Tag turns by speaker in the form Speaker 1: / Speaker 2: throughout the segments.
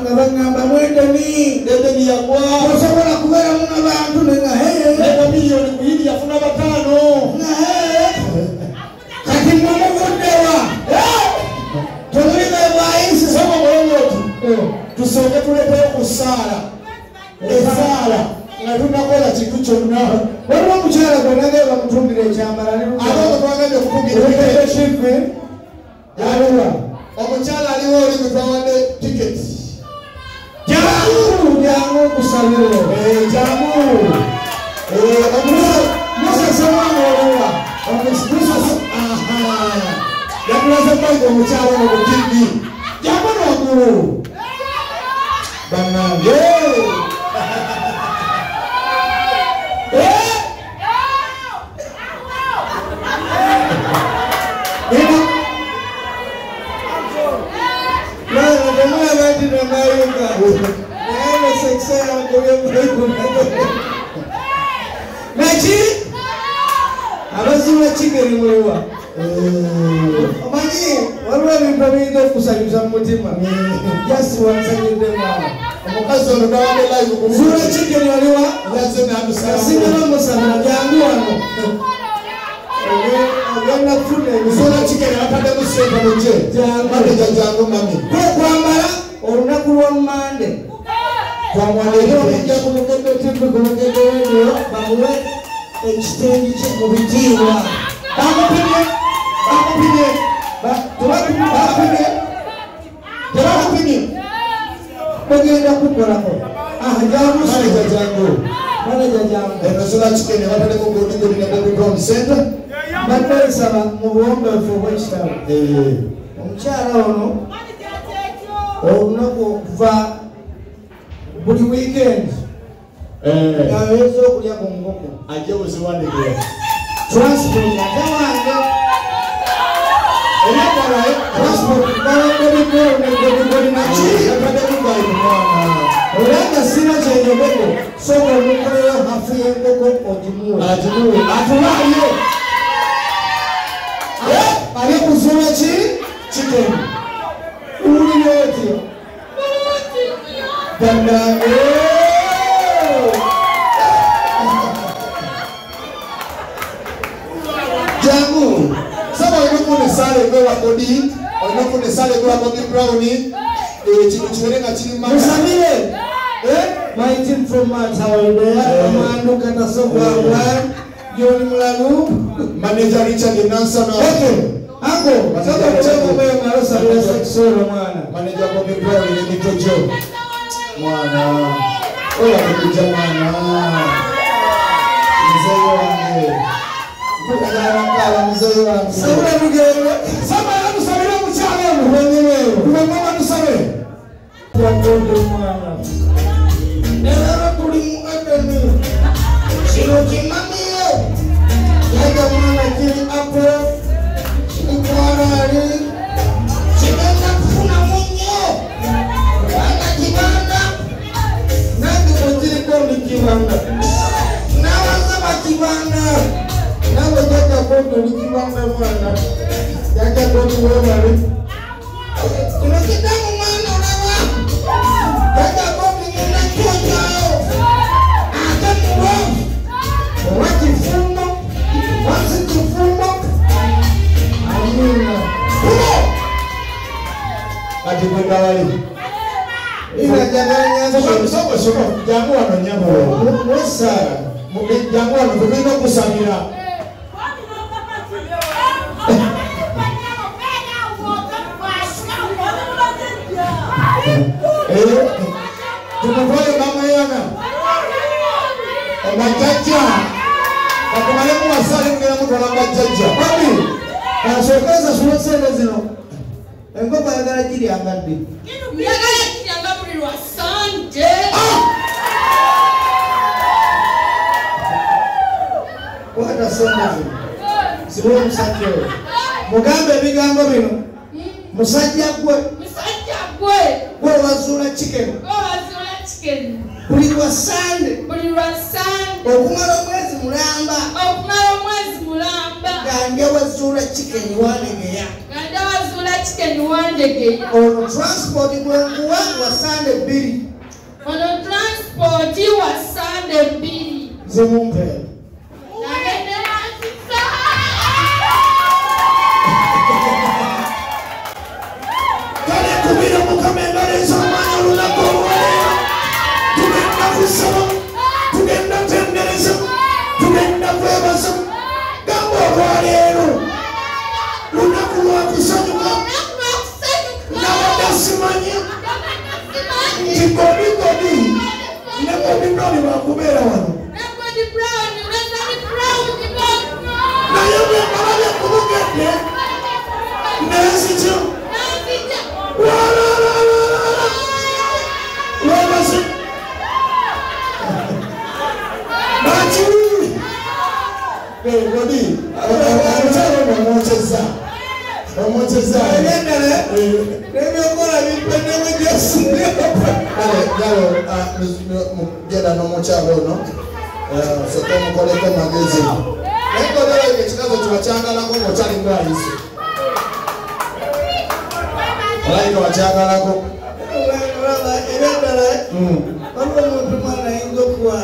Speaker 1: Ngabangamba mwendeni ndeni yakwa osobola kubera muna bantu nenga he miliyoni kuyidi yafuna batano kati mwana mudewa tulime baisi soma molongoti tusoke tulete kusala esala nga tunakola kintu kyonna waliwo omukyala gwenagenda bamutundira ekyambala ate twagenda okukugira shipe yaliwa omukyala aliwo oli gutwawade tiketi Jamu kusabiro jamu Musa sawana wala Musa aha yakulaza bango mukyala ngo TV jamu n'ogulu banange Nachi abazula chikeri mwewa omanyi waliwo ebintu ebiyinza okusanyusa mu mutima jasi wansanyudde mwana omukazi ono gawade live kuzula chikeri waliwa yasinga bamusabira jangu wano ogenda kufuna ebizula chikeri batadde musente muje maneja jangu mami kwambala olunaku lwa Mande kwamwalero bijja kumugendo tipu kumugendo wedio bamuwe ekitengi kye mu bitiibwa bakupimye bagenda kukolako manaja jangu enosula kikene batadeko godingodina bobitown center batwesaba mu buwombeefu obwekitabo omukyala ono olunaku okuva buli weekend aweza okulya ku nkoko ajja buziwandigera transport atawange enaddala transport bawagodigodi naki olanga sina kyenyogeko soka omukolera hafu y'enkoko ogimuwe atulaye ali kuzula ki kikeni uwulire otyo Jangu saba olinaku sale gwe wa Odin olinaku sale gwe wa Bobby Brown kintu kiberenga kiri mama musamire 19 from March holiday amandu katasokwa John Mulalu manager Richard Nansana Ako, sasa mcheko mwe marosa bila seksoro mwana. Manager Bobby Brown ni mitojo. Mwana. Ola kuja mwana. Mzee wangu. Mwana mzee wangu. Sasa mgeni. Sasa anatusabira mchana mwenyewe. Kwa mama tusabire. Kwa ndo mwana. Nera tulimu akeni. Sio kimamio. Yaga mwana kili hapo. Mwarari chibanda kufuna munyo wanga kibanda nandi mojiri kondi kibanda nawaza bakibanda nabo jaka kondo ni kibanda mwana jaka kondi wabari unakidamu mwana ulawa jaka kondi nina kiojao akani wafu wakifumo wasikifumo ati kwenda wali ila janganya soko jangu wananyamo mwesa jangu wanapenda kusamira tukufoye mama yana omajaja bakumalemu wasali mgena mtu wanambajaja babi kasokeza suwesele zino engoma yagala kiri angadde yagala kiri angabulirwa sante wata sondazi sibuwe musajja mugambe ebigambo bino musajja gwe wazuula chicken buli lwa sande okumala omwezi mulamba nga ndya wazuula chicken wanegeya Ono transport gwenguwa wasande bbiri.
Speaker 2: Ono transport wasande bbiri.
Speaker 1: Zemumpe. Kale kubira mukamenda leza mwana lunako olwaleero. Tugenda kusaba, tugenda tendereza, tugenda kwebaza. Gamba olwaleero lunaku lwa kusanyuka. Nawada simanyi nti godi ne Bobby Brown bakubeera wano. Naye bwe mbalabye kubugedde nenzija webaze bakiri godi omukyalo nomwokyeza nebyokola bipendemu gyalo mugenda n'omukyalo ono soka omukoleko magezi naye kodala ekikazo kiba kyagalako ngaokyali ngwayise olayika wakyagalako ebyadala waliwo omuntu mwana ayinza okuwa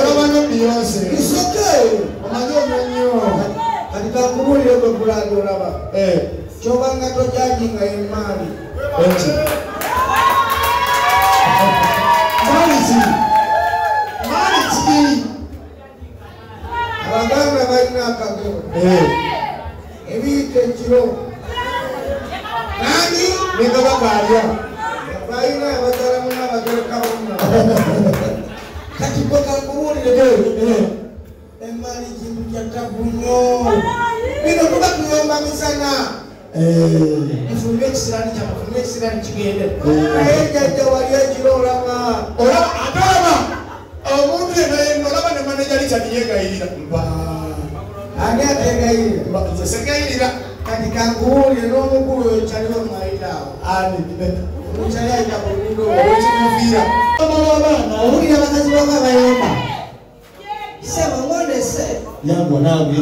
Speaker 1: olabano Beyonce omanyi omenyo kati kankubulire gwe kulanda olaba kyobanga tojajinga emaali maali kiri abaganda balina akagero ebiyita ekiro nani nenga bakalya balina abazalamu n'abagereka bonna kati gwe kankubulire emaali kintu kya tabu nnyo bino tuba tuyomba misana nfumbe ekisirani kigende naye jjajja wali ekiro olaba atolaba omuntu yenayeno olaba ne maneja Richard yegayirira ani ategayirira segayirira kati kankuwulire n'omukulu oyo kyaliwo mwayiraawo omukyali ayita ku luguudo olwekimuviira abaana owulira abakazi bako abayomba sebo ngondese yango naawe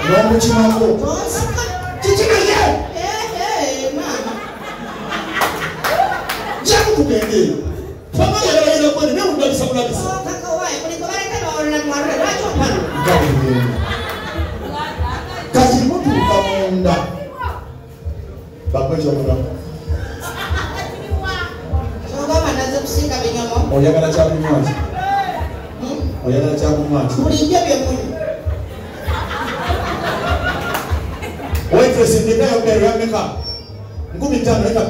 Speaker 1: n'omukimako kikinaye kyakutugende twamayalayira kwene nemudagisa bulagisa kati mutuuka munda bakwekyomuga oyagala kyakunywaki oyagala kyakunywaki wetesindikayogeraameka 15 eka 2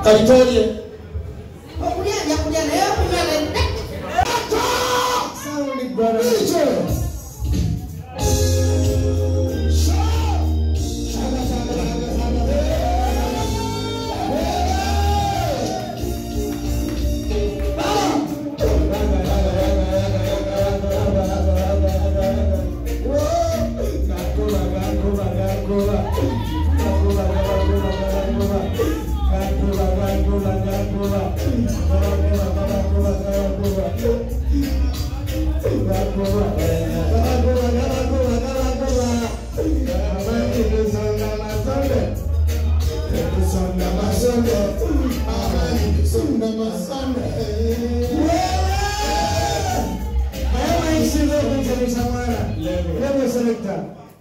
Speaker 1: Kalitolie sound brother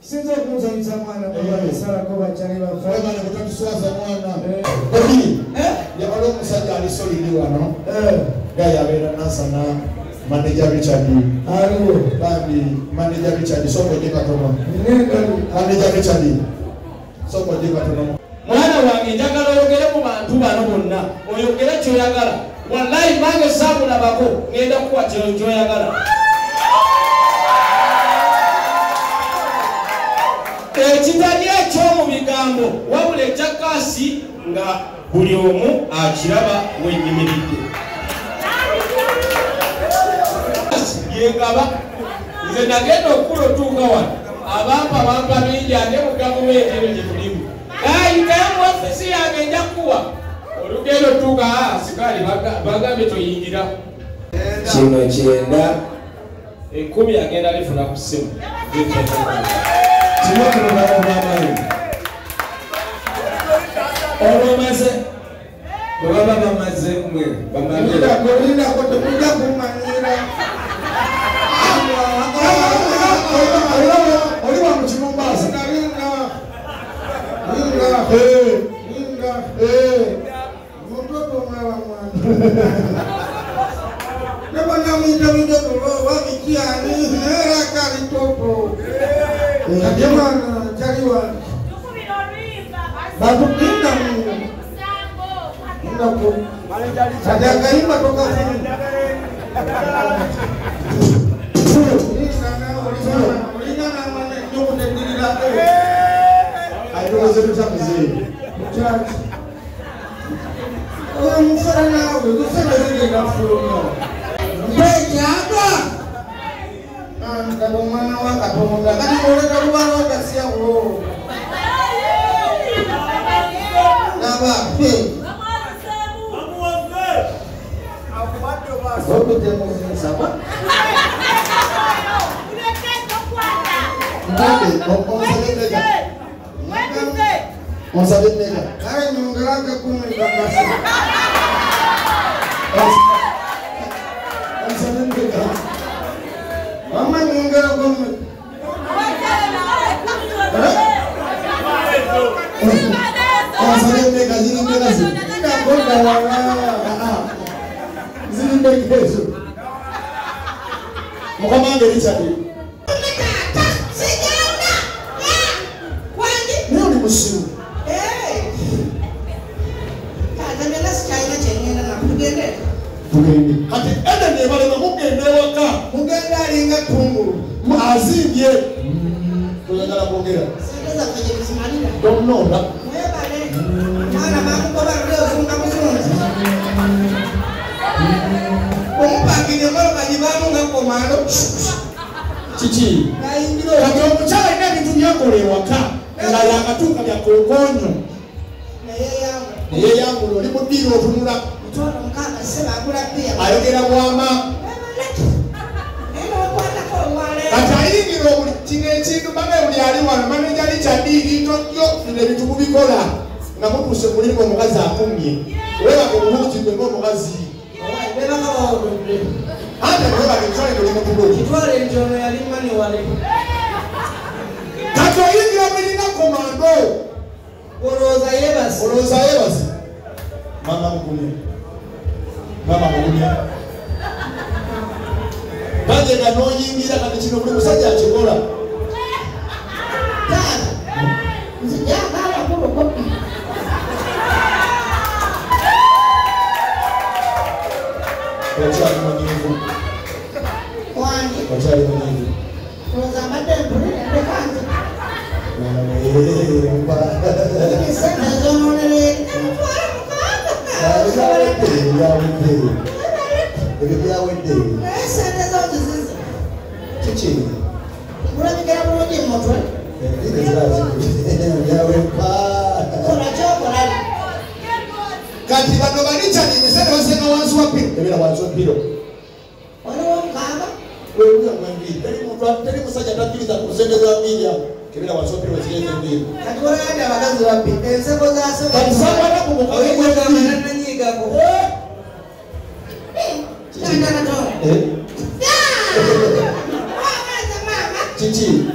Speaker 1: sinzo kumuzanyisa mwana sala ko bachani bafana ne kutuswaza mwana obi yabalo musajja ali solidi wano gaya bera nasana manager Richard aliwo bandi manager Richard soko jeka tono manager Richard soko jeka tono mwana wange njagala oyogere mu bantu bano bonna oyogere kyoyagala wallahi mange sabu na bako ngenda kuwa kyoyagala ekitali ekyomu bigambo
Speaker 3: kigambo wabula ekyakkasi nga buli omu akiraba wenyimiridde yengaba nze nagenda okukula otuuka wano bampa bingi ate mu gavumenti eno gye tulimu ayitayo mu ofisi yange nja kuwa olugendo otuuka sikaali bagambye toyingira
Speaker 1: kino kyenda
Speaker 3: 10 agenda lifuna ku ssimu
Speaker 1: kino kinobamayi olwomaze bwebaba bamaze mwe bamalirako temuja kumanyira oliwa mu kimumbasa mutoto mwana nebana mwita wabikiani era kali toto kademana chaliwa batukina ndako sadaka ima toka on savait nega kare nyongelaka kumi ndamasa on savait nega mama nyongela kumi on savait nega zini nega zini konda wala zini nega hizo mkomande Richard leo ni msimu tugende kati ene nebale mugende waka mugende alinga tungulu azibye tuyagala kwogera senteza kwenye kusimalira don't know that mwebale mwana makuko balio funga muzunzi ompakire molo bajibamu nga komando chichi naingiro kati omukyala ina bintu byakolewaka nga yakatuuka byakokonyo naye yangu oli muddiiro otunula ayogera bwama kati ayingira kino ekintu bane buli ali wano maneja likyaddiiri tojjo bino ebintu mubikola nga mutuuse mulimu omukazi akumye webaka obulungi gwe ng'omukazi ate webaka ekitwale tuli mutubuki kati oyingira mulina komando olowooza yeebase mama mugumye bagenda n'oyingira kati kino buli musajja akikola okyali munyiivu kati bano balikyali emisana basenga wansi wa piro ebera wansi wa piro teri musajja takkiriza ku lusende lwa media kebera wansi wa piro wekireze embiri kati sabana ku mukawekwegamenanyigako kiki